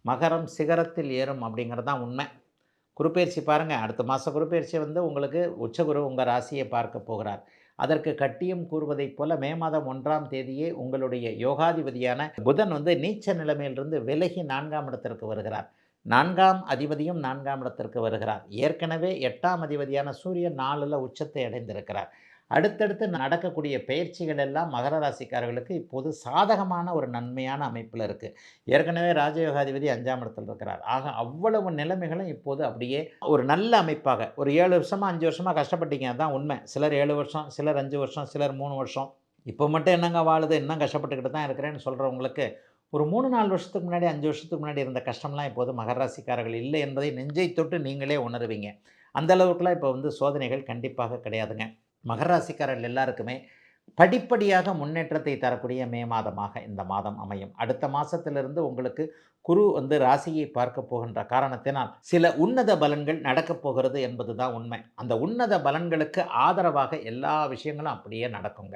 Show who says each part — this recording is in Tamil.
Speaker 1: மகரம் சிகரத்தில் ஏறும் அப்படிங்கிறது தான் உண்மை. குருப்பெயர்ச்சி பாருங்கள், அடுத்த மாதம் குருப்பெயர்ச்சி வந்து உங்களுக்கு உச்சகுரு உங்கள் ராசியை பார்க்க போகிறார். அதற்கு கட்டியம் கூறுவதைப் போல மே மாதம் 1ஆம் தேதியே உங்களுடைய யோகாதிபதியான புதன் வந்து நீச்ச நிலைமையிலிருந்து விலகி 4ஆம் இடத்திற்கு வருகிறார். 4ஆம் அதிபதியும் 4ஆம் இடத்திற்கு வருகிறார். ஏற்கனவே 8ஆம் அதிபதியான சூரியன் 4ல் உச்சத்தை அடைந்திருக்கிறார். அடுத்தடுத்து நடக்கக்கூடிய பெயர்ச்சிகள் எல்லாம் மகர ராசிக்காரர்களுக்கு இப்போது சாதகமான ஒரு நன்மையான அமைப்பில் இருக்குது. ஏற்கனவே ராஜயோகாதிபதி 5ஆம் இடத்தில் இருக்கிறார். ஆக அவ்வளவு நிலைமைகளும் இப்போது அப்படியே ஒரு நல்ல அமைப்பாக ஒரு 7 வருஷமா 5 வருஷமா கஷ்டப்பட்டீங்க, அதுதான் உண்மை. சிலர் 7 வருஷம், சிலர் 5 வருஷம், சிலர் 3 வருஷம். இப்போ மட்டும் என்னங்க வாழுது, இன்னும் கஷ்டப்பட்டுக்கிட்டு தான் இருக்கிறேன்னு சொல்கிறவங்களுக்கு ஒரு 3, 4 வருஷத்துக்கு முன்னாடி, 5 வருஷத்துக்கு முன்னாடி இருந்த கஷ்டம்லாம் இப்போது மகர ராசிக்காரர்கள் இல்லை என்பதை நெஞ்சை தொட்டு நீங்களே உணருவீங்க. அந்த அளவுக்குலாம் இப்போ வந்து சோதனைகள் கண்டிப்பாக கிடையாதுங்க. மகர ராசிக்காரர்கள் எல்லாருக்குமே படிப்படியாக முன்னேற்றத்தை தரக்கூடிய மே மாதமாக இந்த மாதம் அமையும். அடுத்த மாதத்திலிருந்து உங்களுக்கு குரு வந்து ராசியை பார்க்க போகின்ற காரணத்தினால் சில உன்னத பலன்கள் நடக்கப் போகிறது என்பது தான் உண்மை. அந்த உன்னத பலன்களுக்கு ஆதரவாக எல்லா விஷயங்களும் அப்படியே நடக்குங்க.